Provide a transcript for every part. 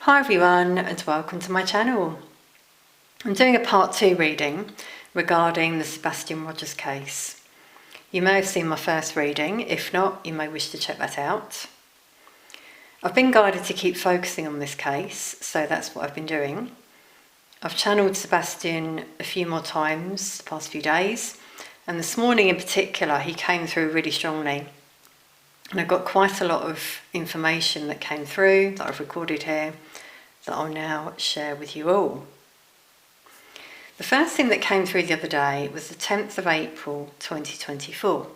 Hi everyone and welcome to my channel. I'm doing a part 2 reading regarding the Sebastian Rogers case. You may have seen my first reading, if not you may wish to check that out. I've been guided to keep focusing on this case, so that's what I've been doing. I've channeled Sebastian a few more times the past few days, and this morning in particular he came through really strongly. And I've got quite a lot of information that came through that I've recorded here that I'll now share with you all. The first thing that came through the other day was the 10th of April 2024.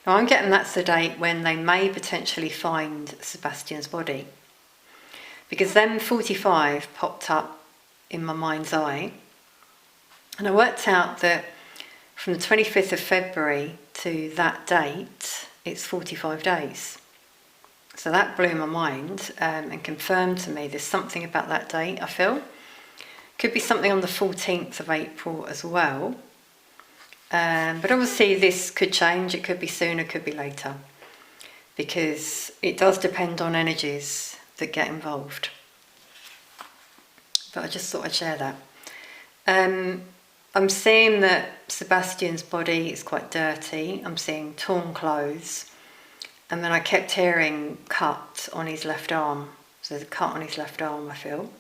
Now I'm getting that's the date when they may potentially find Sebastian's body, because then 45 popped up in my mind's eye, and I worked out that from the 25th of February to that date it's 45 days. So that blew my mind and confirmed to me there's something about that date, I feel. Could be something on the 14th of April as well. But obviously this could change, it could be sooner, could be later. Because it does depend on energies that get involved. But I just thought I'd share that. I'm seeing that Sebastian's body is quite dirty. I'm seeing torn clothes. And then I kept hearing cut on his left arm. So there's a cut on his left arm, I feel.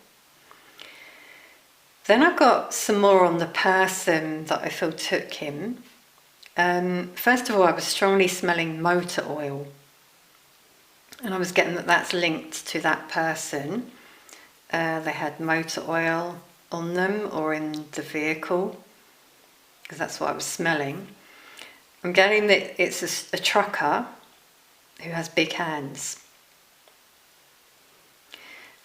Then I got some more on the person that I feel took him. First of all, I was strongly smelling motor oil. And I was getting that that's linked to that person. They had motor oil on them or in the vehicle, because that's what I was smelling. I'm getting that it's a trucker who has big hands.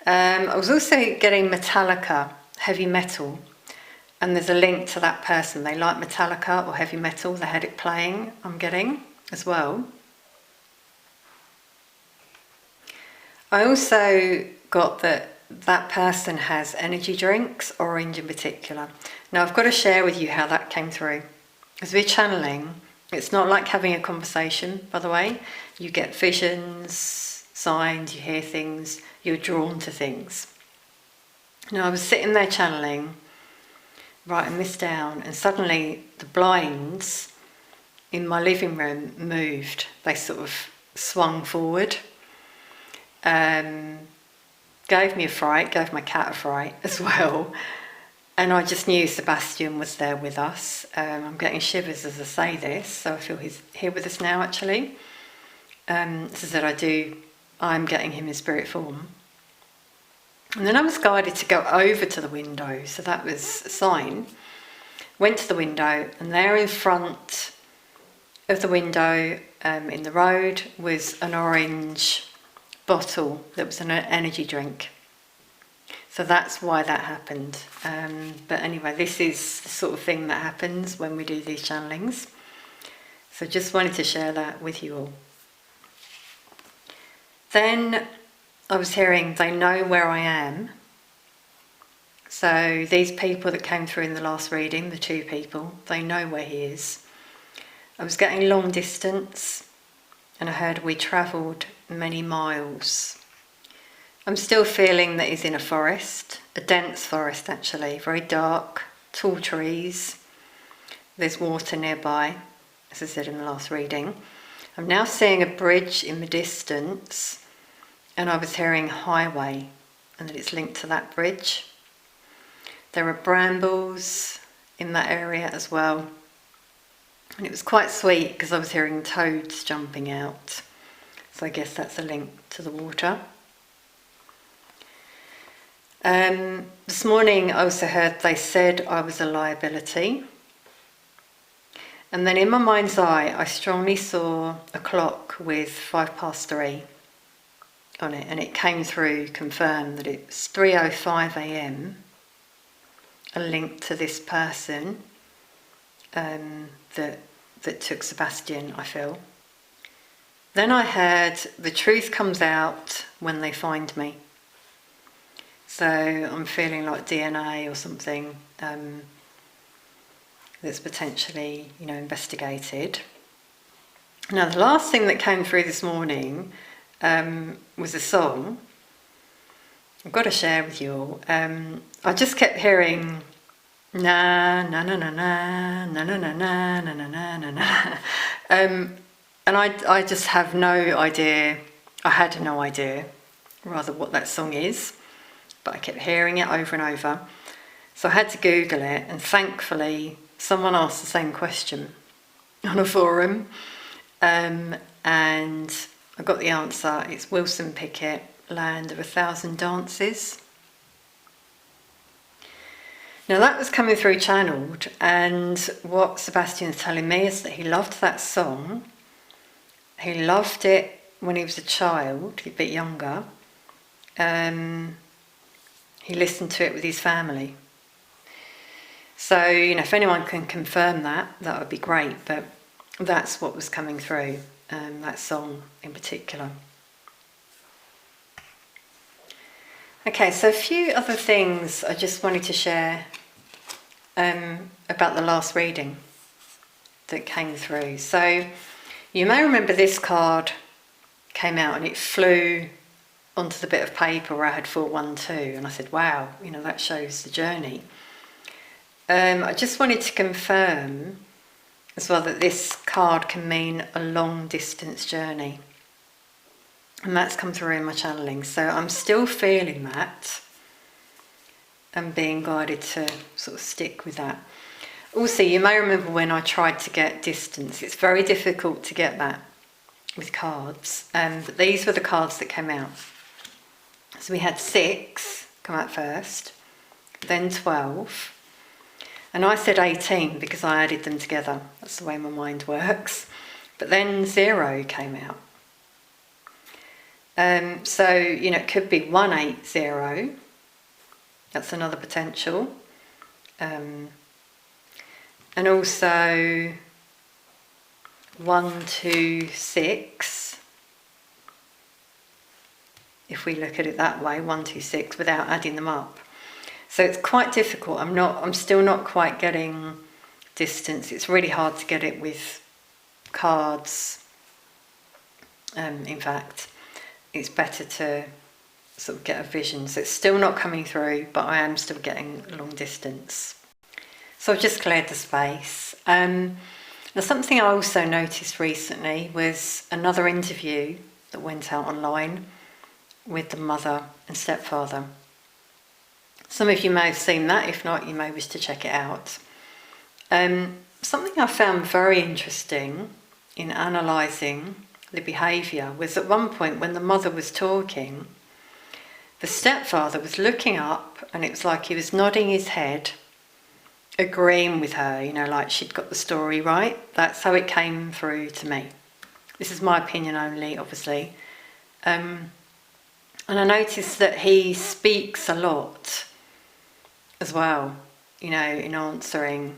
I was also getting Metallica, heavy metal, and there's a link to that person. They like Metallica or heavy metal, they had it playing, I'm getting as well. I also got that person has energy drinks, orange in particular. Now I've got to share with you how that came through. As we're channeling, it's not like having a conversation, by the way. You get visions, signs, you hear things, you're drawn to things. Now I was sitting there channeling, writing this down, and suddenly the blinds in my living room moved. They sort of swung forward. Gave me a fright, gave my cat a fright as well. And I just knew Sebastian was there with us. I'm getting shivers as I say this, so I feel he's here with us now actually. As I said, I'm getting him in spirit form. And then I was guided to go over to the window, so that was a sign. Went to the window, and there in front of the window in the road was an orange bottle that was an energy drink. So that's why that happened. But anyway, this is the sort of thing that happens when we do these channelings. So just wanted to share that with you all. Then I was hearing they know where I am. So these people that came through in the last reading, the 2 people, they know where he is. I was getting long distance, and I heard we travelled many miles. I'm still feeling that he's in a forest, a dense forest actually, very dark, tall trees. There's water nearby, as I said in the last reading. I'm now seeing a bridge in the distance, and I was hearing highway, and that it's linked to that bridge. There are brambles in that area as well. And it was quite sweet because I was hearing toads jumping out. So I guess that's a link to the water. This morning I also heard they said I was a liability. And then in my mind's eye I strongly saw a clock with 3:05 on it, and it came through, confirmed that it's 3:05 a.m. a link to this person that took Sebastian, I feel. Then I heard the truth comes out when they find me. So I'm feeling like DNA or something that's potentially, investigated. Now the last thing that came through this morning was a song, I've got to share with you all. I just kept hearing na na na na na na na na na na na na na, and I just have no idea. I had no idea, rather, what that song is, but I kept hearing it over and over. So I had to Google it, and thankfully someone asked the same question on a forum, and I got the answer. It's Wilson Pickett, Land of a Thousand Dances. Now that was coming through channeled, and what Sebastian's telling me is that he loved that song. He loved it when he was a child, a bit younger. He listened to it with his family. So, if anyone can confirm that, that would be great, but that's what was coming through, that song in particular. Okay, so a few other things I just wanted to share about the last reading that came through. So you may remember this card came out and it flew onto the bit of paper where I had 412, and I said, wow, that shows the journey. I just wanted to confirm as well that this card can mean a long distance journey, and that's come through in my channeling. So I'm still feeling that and being guided to sort of stick with that. Also, you may remember when I tried to get distance. It's very difficult to get that with cards, but these were the cards that came out. So we had 6 come out first, then 12, and I said 18 because I added them together. That's the way my mind works. But then 0 came out. So, it could be 180. That's another potential. And also 126. If we look at it that way, 126, without adding them up. So it's quite difficult. I'm still not quite getting distance. It's really hard to get it with cards. In fact, it's better to sort of get a vision. So it's still not coming through, but I am still getting long distance. So I've just cleared the space. Now, something I also noticed recently was another interview that went out online with the mother and stepfather. Some of you may have seen that. If not, you may wish to check it out. Something I found very interesting in analysing the behaviour was at one point when the mother was talking, the stepfather was looking up, and it was like he was nodding his head, agreeing with her, like she'd got the story right. That's how it came through to me. This is my opinion only, obviously. And I noticed that he speaks a lot as well, in answering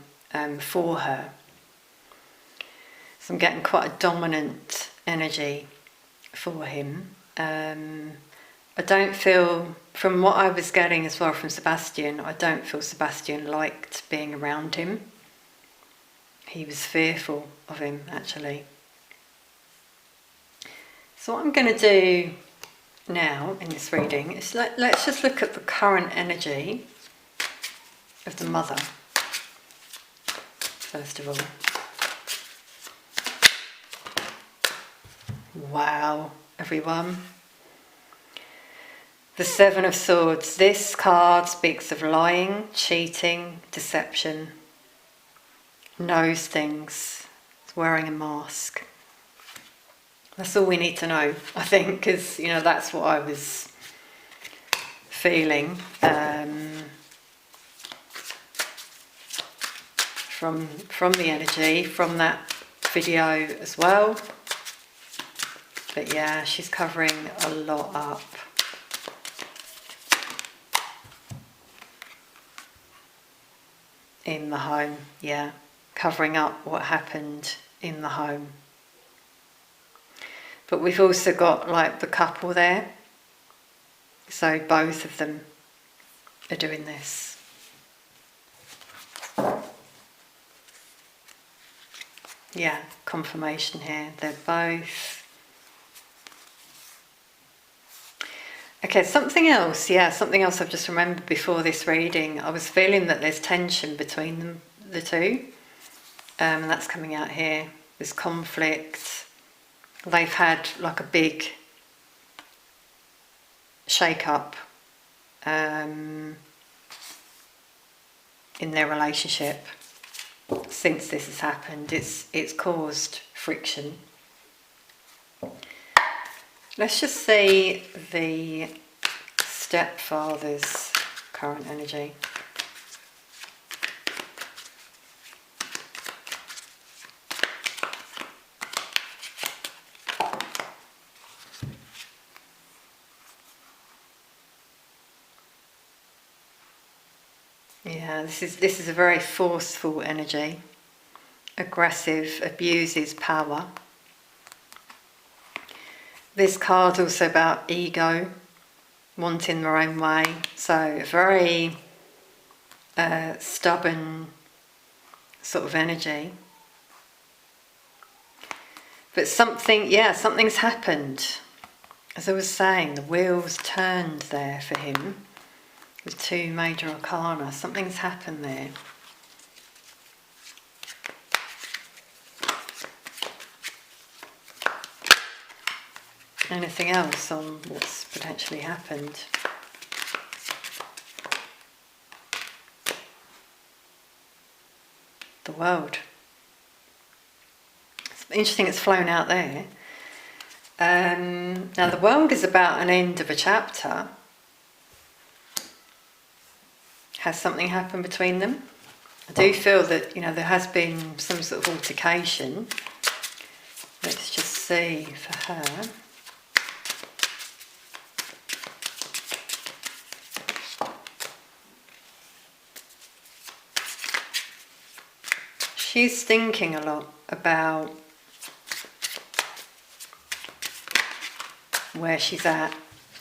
for her. So I'm getting quite a dominant energy for him. I don't feel, from what I was getting as well from Sebastian, I don't feel Sebastian liked being around him. He was fearful of him, actually. So what I'm going to do now in this reading is let's just look at the current energy of the mother, first of all. Wow, everyone. The 7 of Swords. This card speaks of lying, cheating, deception, knows things, it's wearing a mask. That's all we need to know, I think, because, that's what I was feeling from the energy, from that video as well. But yeah, she's covering a lot up. In the home, yeah. Covering up what happened in the home. But we've also got like the couple there. So both of them are doing this. Yeah, confirmation here. They're both. Okay, something else I've just remembered before this reading. I was feeling that there's tension between them, the two, and that's coming out here. There's conflict. They've had like a big shake-up in their relationship. Since this has happened, it's caused friction. Let's just see the stepfather's current energy. Yeah, this is a very forceful energy. Aggressive, abuses power. This card's also about ego, wanting their own way. So very stubborn sort of energy. But something's happened. As I was saying, the wheels turned there for him with 2 major arcana. Something's happened there. Anything else on what's potentially happened? The world. It's interesting it's flown out there. Now the world is about an end of a chapter. Has something happened between them? I do feel that, there has been some sort of altercation. Let's just see for her. She's thinking a lot about where she's at.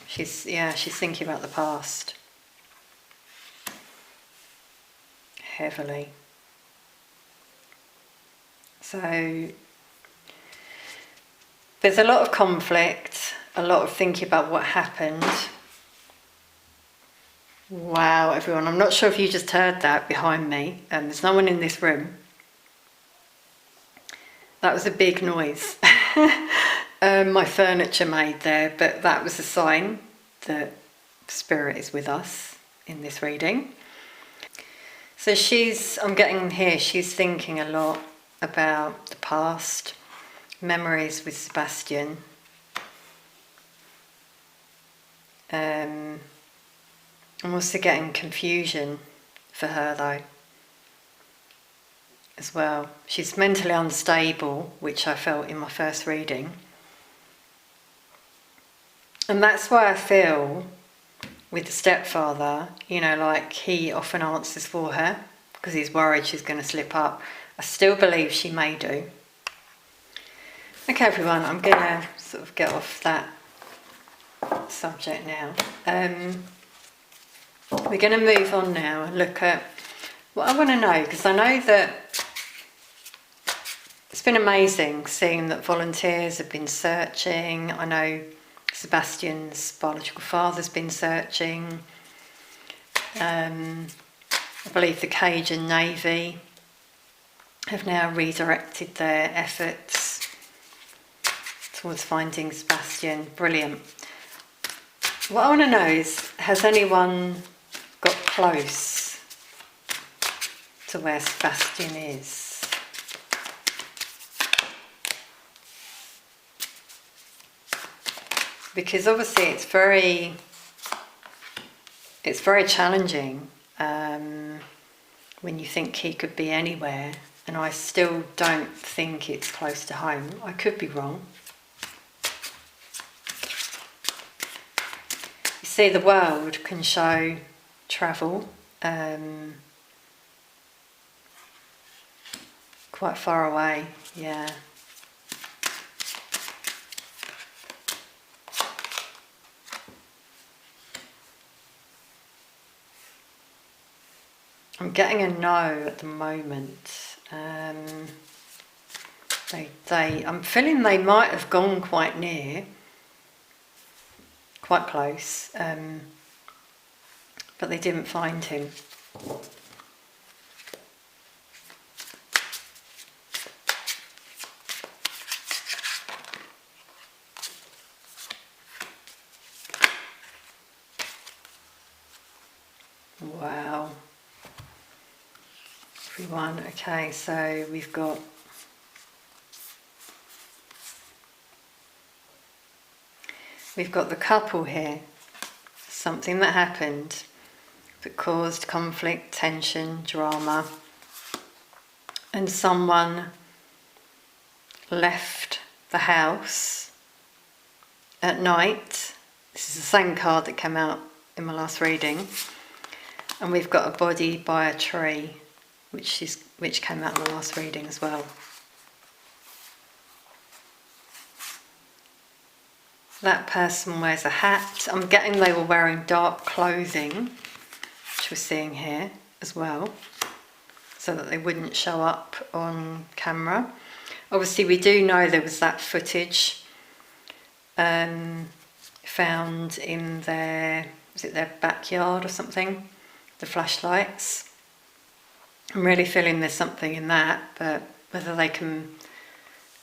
She's thinking about the past. Heavily. So there's a lot of conflict, a lot of thinking about what happened. Wow, everyone, I'm not sure if you just heard that behind me. There's no one in this room. That was a big noise. My furniture made there, but that was a sign that Spirit is with us in this reading. So I'm getting here, she's thinking a lot about the past, memories with Sebastian. I'm also getting confusion for her though, as well. She's mentally unstable, which I felt in my first reading. And that's why I feel with the stepfather, like he often answers for her because he's worried she's going to slip up. I still believe she may do. Okay, everyone, I'm going to sort of get off that subject now. We're going to move on now and look at what I want to know, because I know that it's been amazing seeing that volunteers have been searching. I know Sebastian's biological father's been searching. I believe the Cajun Navy have now redirected their efforts towards finding Sebastian. Brilliant. What I want to know is, has anyone got close to where Sebastian is? Because obviously it's very challenging when you think he could be anywhere, and I still don't think it's close to home. I could be wrong. You see, the world can show travel quite far away, yeah. I'm getting a no at the moment. I'm feeling they might have gone quite quite close, but they didn't find him. Wow. Everyone, okay, so we've got the couple here. Something that happened that caused conflict, tension, drama, and someone left the house at night. This is the same card that came out in my last reading. And we've got a body by a tree, which came out in the last reading as well. That person wears a hat. I'm getting they were wearing dark clothing, which we're seeing here as well, so that they wouldn't show up on camera. Obviously, we do know there was that footage found in their backyard or something, the flashlights. I'm really feeling there's something in that, but whether they can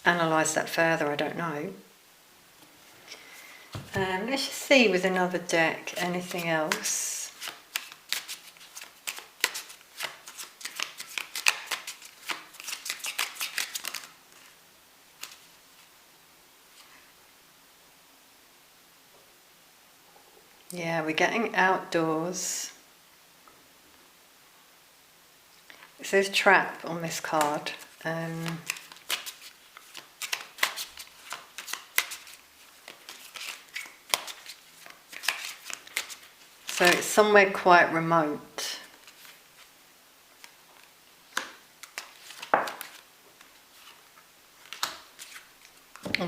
analyse that further, I don't know. Let's just see with another deck, anything else. Yeah, we're getting outdoors. It says trap on this card. So it's somewhere quite remote.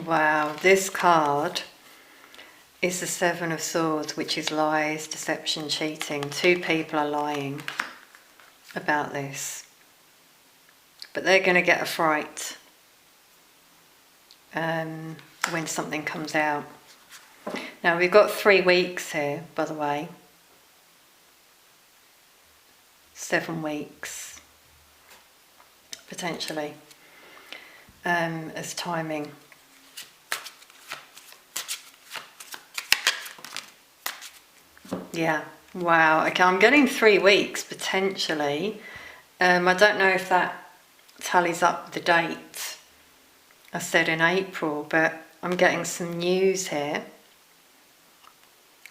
Wow, this card is the Seven of Swords, which is lies, deception, cheating. Two people are lying about this, but they're going to get a fright when something comes out. Now we've got 3 weeks here, by the way. 7 weeks potentially as timing. Yeah, wow, okay, I'm getting 3 weeks potentially. I don't know if that tallies up with the date I said in April, but I'm getting some news here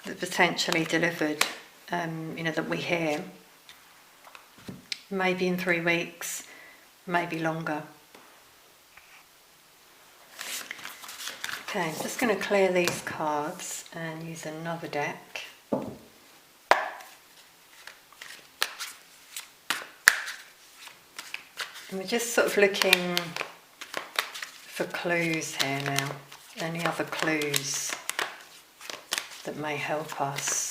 that potentially delivered, that we hear. Maybe in 3 weeks, maybe longer. Okay, I'm just going to clear these cards and use another deck. And we're just sort of looking for clues here now. Any other clues that may help us?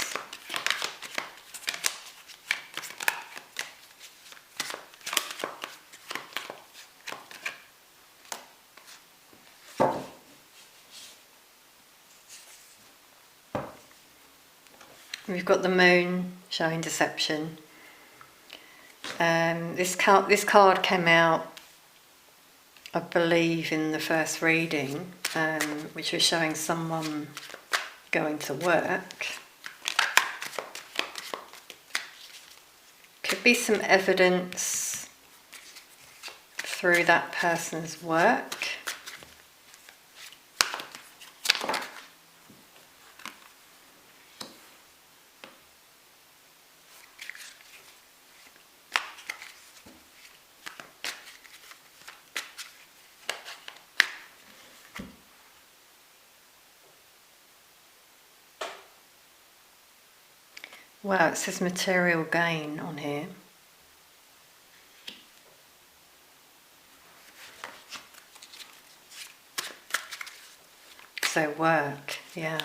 We've got the moon showing deception. This card came out, I believe, in the first reading, which was showing someone going to work. Could be some evidence through that person's work. Wow, it says material gain on here. So work, yeah.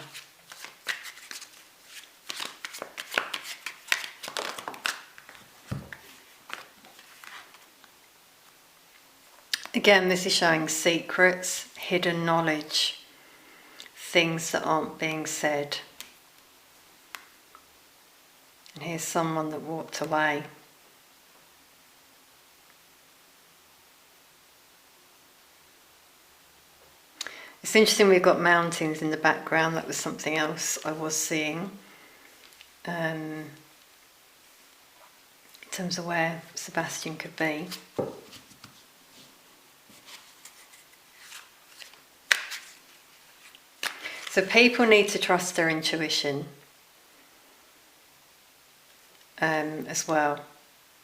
Again, this is showing secrets, hidden knowledge, things that aren't being said. And here's someone that walked away. It's interesting we've got mountains in the background. That was something else I was seeing. In terms of where Sebastian could be. So people need to trust their intuition as well,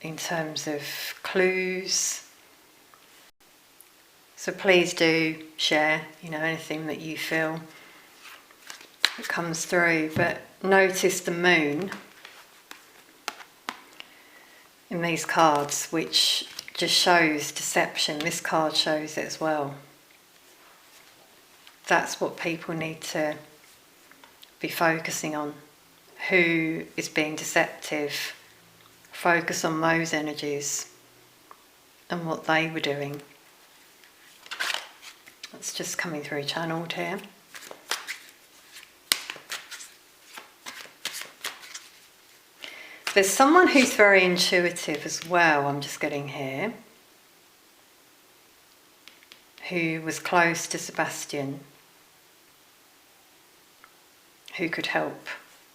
in terms of clues. So please do share, anything that you feel that comes through. But notice the moon in these cards, which just shows deception. This card shows it as well. That's what people need to be focusing on. Who is being deceptive? Focus on those energies and what they were doing. That's just coming through channeled here. There's someone who's very intuitive as well, I'm just getting here, who was close to Sebastian, who could help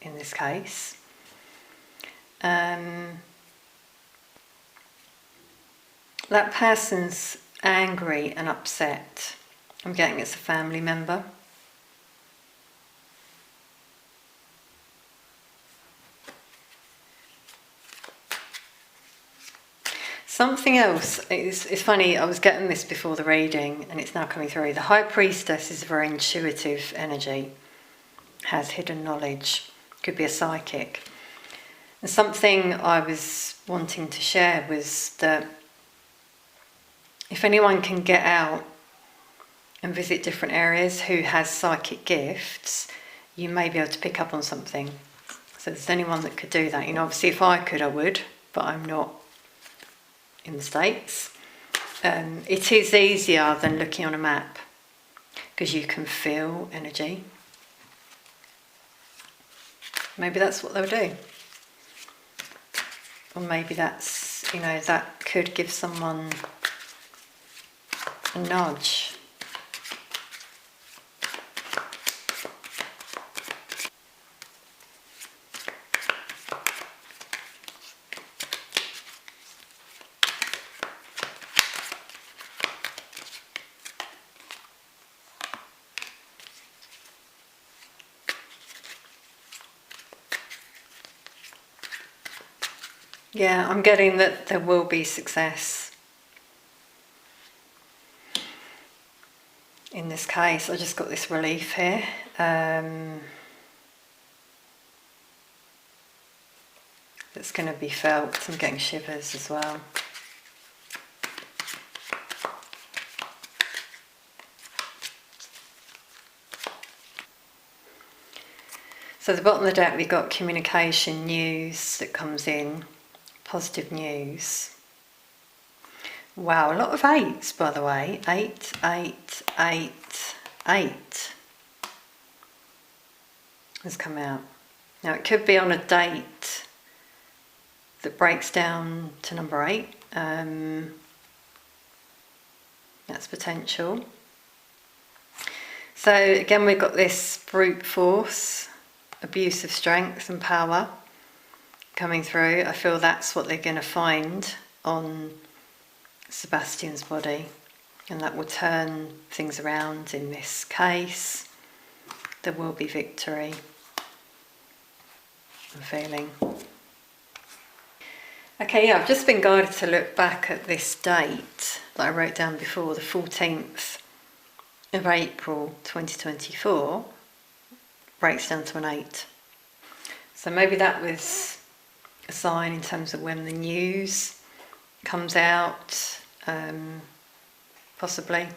in this case. That person's angry and upset. I'm getting it's a family member. Something else, it's funny, I was getting this before the reading and it's now coming through. The High Priestess is a very intuitive energy, has hidden knowledge, could be a psychic. And something I was wanting to share was that if anyone can get out and visit different areas who has psychic gifts, you may be able to pick up on something. So if there's anyone that could do that, obviously if I could I would, but I'm not in the States. It is easier than looking on a map because you can feel energy. Maybe that's what they'll do. Or maybe that's, that could give someone a nudge. Yeah, I'm getting that there will be success in this case. I just got this relief here. That's going to be felt. I'm getting shivers as well. So at the bottom of the deck we've got communication, news that comes in. Positive news. Wow, a lot of 8s, by the way. 8, 8, 8, 8 has come out. Now it could be on a date that breaks down to number 8. That's potential. So again we've got this brute force, abuse of strength and power coming through. I feel that's what they're going to find on Sebastian's body, and that will turn things around in this case. There will be victory, I'm feeling. Okay, yeah, I've just been guided to look back at this date that I wrote down before, the 14th of April 2024, breaks down to an 8. So maybe that was a sign in terms of when the news comes out, possibly.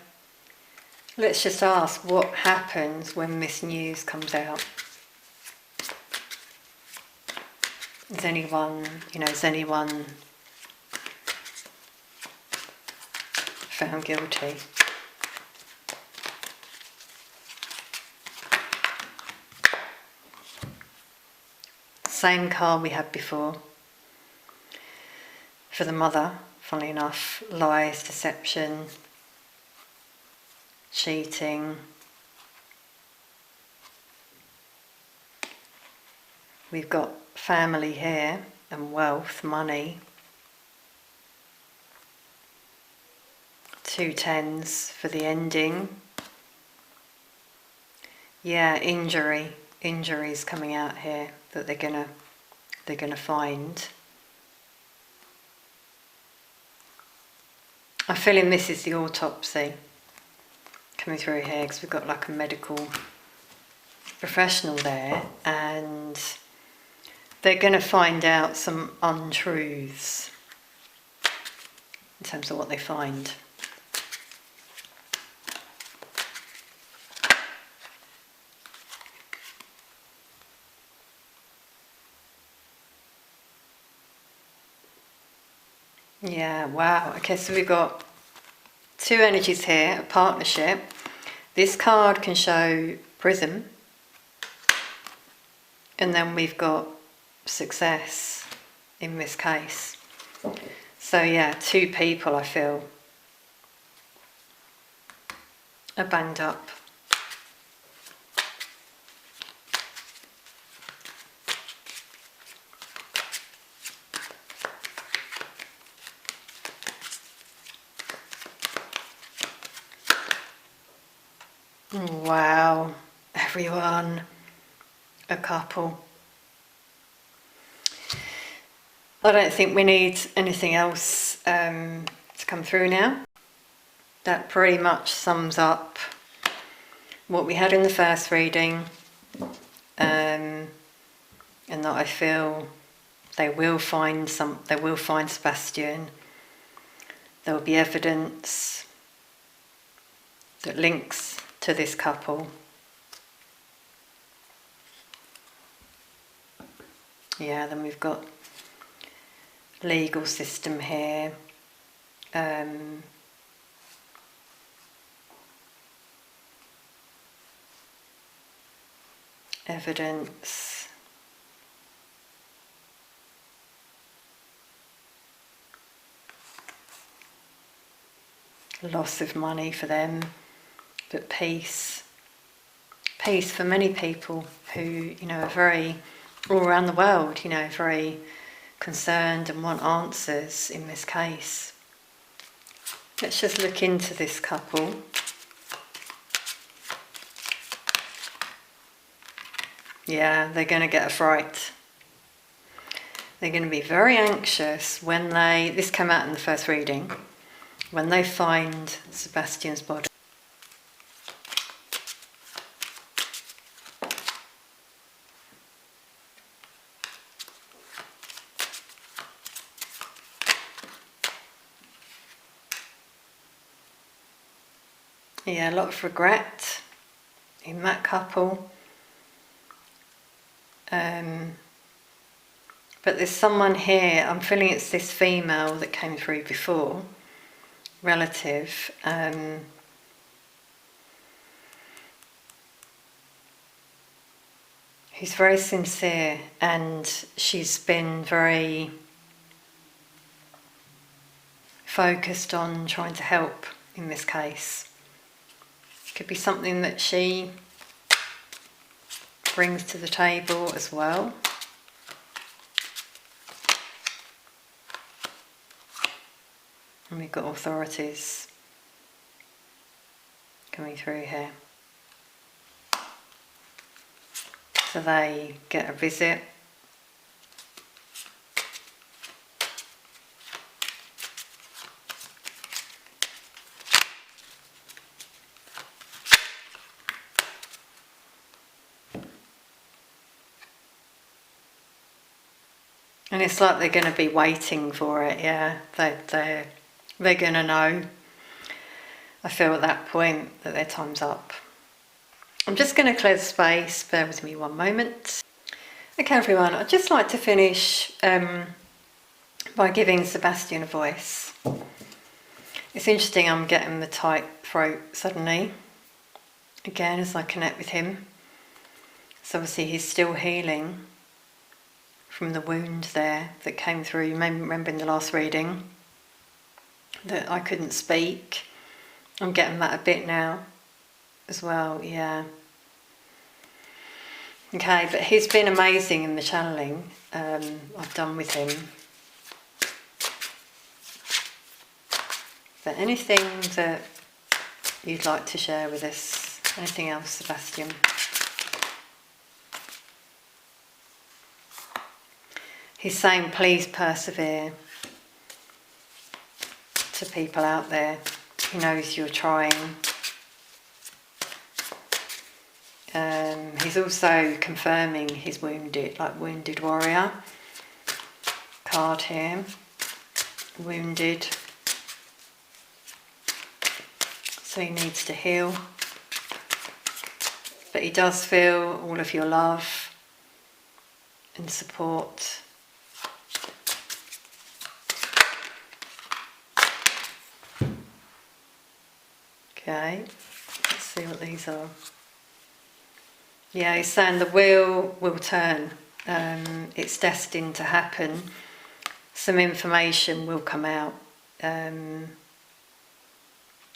Let's just ask what happens when this news comes out. Is anyone found guilty? same card we had before. For the mother, funnily enough, lies, deception, cheating. We've got family here and wealth, money. 2 tens for the ending. Yeah, injury. Injuries coming out here that they're gonna find. I'm feeling this is the autopsy coming through here, because we've got like a medical professional there, and they're going to find out some untruths in terms of what they find. Yeah, wow. Okay, so we've got 2 energies here, a partnership. This card can show prison, and then we've got success in this case. So yeah, 2 people I feel are banged up. Wow, everyone, a couple. I don't think we need anything else to come through now. That pretty much sums up what we had in the first reading, and that I feel they will find Sebastian. There will be evidence that links to this couple. Yeah, then we've got legal system here. Evidence. Loss of money for them, but peace. Peace for many people who, are very, all around the world, very concerned and want answers in this case. Let's just look into this couple. Yeah, they're going to get a fright. They're going to be very anxious when this came out in the first reading, when they find Sebastian's body. Yeah, a lot of regret in that couple. But there's someone here, I'm feeling it's this female that came through before, relative. Who's very sincere, and she's been very focused on trying to help in this case. Could be something that she brings to the table as well. And we've got authorities coming through here. So they get a visit. And it's like they're going to be waiting for it, yeah. They're going to know. I feel at that point that their time's up. I'm just going to clear the space, bear with me one moment. Okay everyone, I'd just like to finish by giving Sebastian a voice. It's interesting, I'm getting the tight throat suddenly, again as I connect with him. So obviously he's still healing. from the wound there that came through. You may remember in the last reading that I couldn't speak. I'm getting that a bit now as well, yeah. Okay, but he's been amazing in the channeling I've done with him. But anything that you'd like to share with us? Anything else, Sebastian? He's saying, please persevere to people out there. He knows you're trying. He's also confirming his wounded, like wounded warrior card here. Wounded. So he needs to heal. But he does feel all of your love and support. Okay, let's see what these are. Yeah, he's saying the wheel will turn. It's destined to happen. Some information will come out. I'm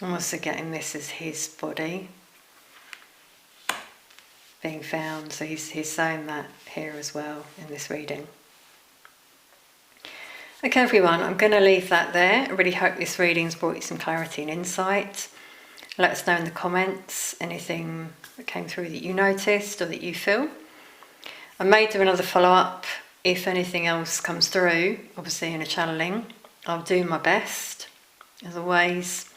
also getting this as his body being found. So he's saying that here as well in this reading. Okay, everyone, I'm going to leave that there. I really hope this reading's brought you some clarity and insight. Let us know in the comments anything that came through that you noticed or that you feel. I may do another follow-up if anything else comes through, obviously in a channeling. I'll do my best, as always.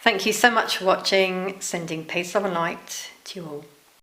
Thank you so much for watching. Sending peace, love and light to you all.